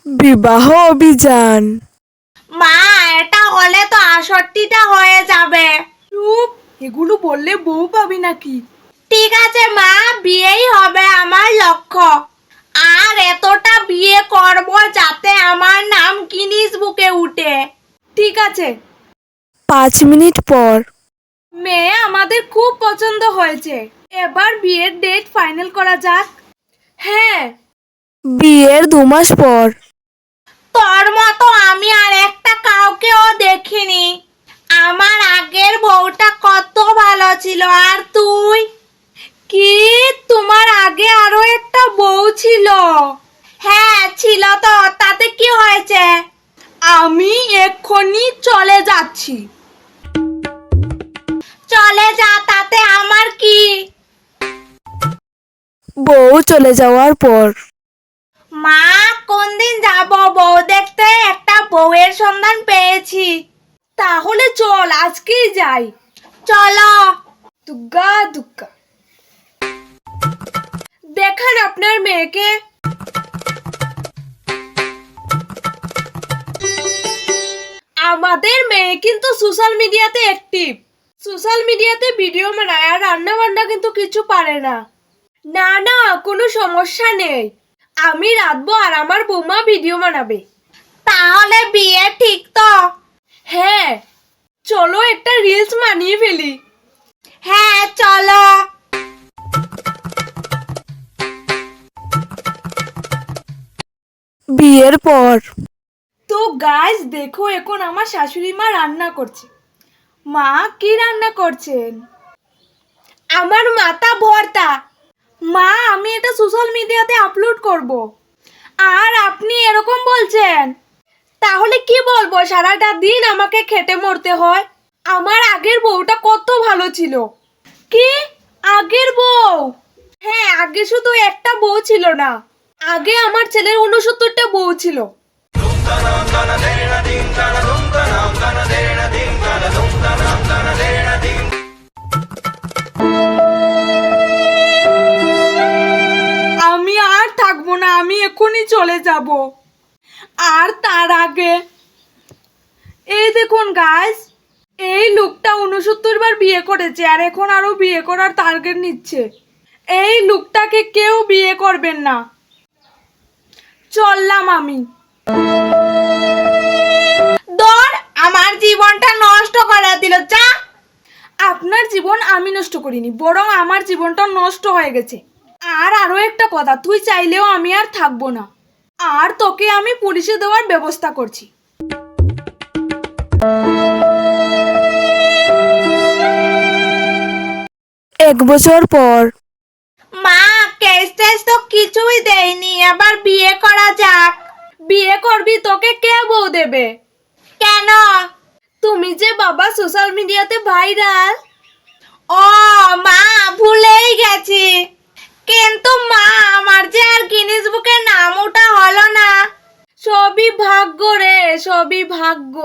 বিবাহ অভিযান। মা, এটা হলে তো ৬৮টা হয়ে যাবে। চুপ, এগুলো বললে বউ পাবি নাকি? ঠিক আছে মা, বিয়েই হবে আমার লক্ষ্য। আর এতটা বিয়ে করব যাতে আমার নাম গিনিস বুকে উঠে। ঠিক আছে। 5 মিনিট পর। মেয়ে আমাদের খুব পছন্দ হয়েছে, এবার বিয়ের ডেট ফাইনাল করা যাক। হ্যাঁ। বিয়ের 2 মাস পর। তোর মতো আমি আর একটা কাউকেও দেখিনি। আমার আগের বউটা কত ভালো ছিল, আর তুই? কি, তোমার আগে আরো একটা বউ ছিল? হ্যাঁ ছিল তো, তাতে কি হয়েছে? আমি এক্ষুনি চলে যাচ্ছি। চলে যা, তাতে আমার কি? বউ চলে যাওয়ার পর। মা, কোন দিন যাব বউ দেখতে? একটা বউয়ের সন্ধান পেয়েছি। তাহলে চল, আজকেই যাই। চলো। দুগ্গা দুগ্গা। দেখান আপনার মেয়েকে। আমাদের মেয়ে কিন্তু সোশ্যাল মিডিয়াতে অ্যাক্টিভ। সোশ্যাল মিডিয়াতে ভিডিও বানায়, আর রান্না বান্না কিন্তু কিছু পারে না। না না, কোনো সমস্যা নেই। আমি রাঁধবো আর আমার বৌমা ভিডিও বানাবে। তাহলে বিয়ে ঠিক তো? হ্যাঁ, চলো একটা রিলস বানিয়ে ফেলি। হ্যাঁ চলো। বিয়ের পর। তো গাইস দেখো, এখন আমার শাশুড়ি মা রান্না করছে। মা, কি রান্না করছেন? আমার মাথা ভর্তা। মা, আমি এটা সোশ্যাল মিডিয়াতে আপলোড করব। আর আপনি এরকম বলছেন? তাহলে কি বলবো, সারাটা দিন আমাকে খেটে মরতে হয়। আমার আগের বউটা কত ভালো ছিল। কি, আগের বউ? হ্যাঁ, আগে শুধু একটা বউ ছিল না, আগে আমার ছেলের 69টা বউ ছিল। আমি আর থাকবো না, আমি এখনই চলে যাব। আর তার আগে এই দেখুন গাইস, এই লোকটা 69 বার বিয়ে করেছে, আর এখন আরো বিয়ে করার টার্গেট নিচ্ছে। এই লোকটাকে কেউ বিয়ে করবেন না। চললাম আমি। দর, আমার জীবনটা নষ্ট করে দিল, যা। আপনার জীবন আমি নষ্ট করিনি, বরং আমার জীবনটা নষ্ট হয়ে গেছে। আর আরো একটা কথা, তুই চাইলেও আমি আর থাকবো না। আর তোকে আমি পুলিশে দেওয়ার ব্যবস্থা করছি। 1 বছর পর। মা, কেস টেস তো কিছুই দেয়নি, এবার বিয়ে করা যাক। বিয়ে করবি, তোকে কে বউ দেবে? কেন? তুমি যে বাবা সোশ্যাল মিডিয়াতে ভাইরাল। ও মা, ভুলেই গেছি। কিন্তু মা, আমার যে আর গিনিস বুকে নাম ওঠা হলো না। সবই ভাগ্য রে, সবই ভাগ্য।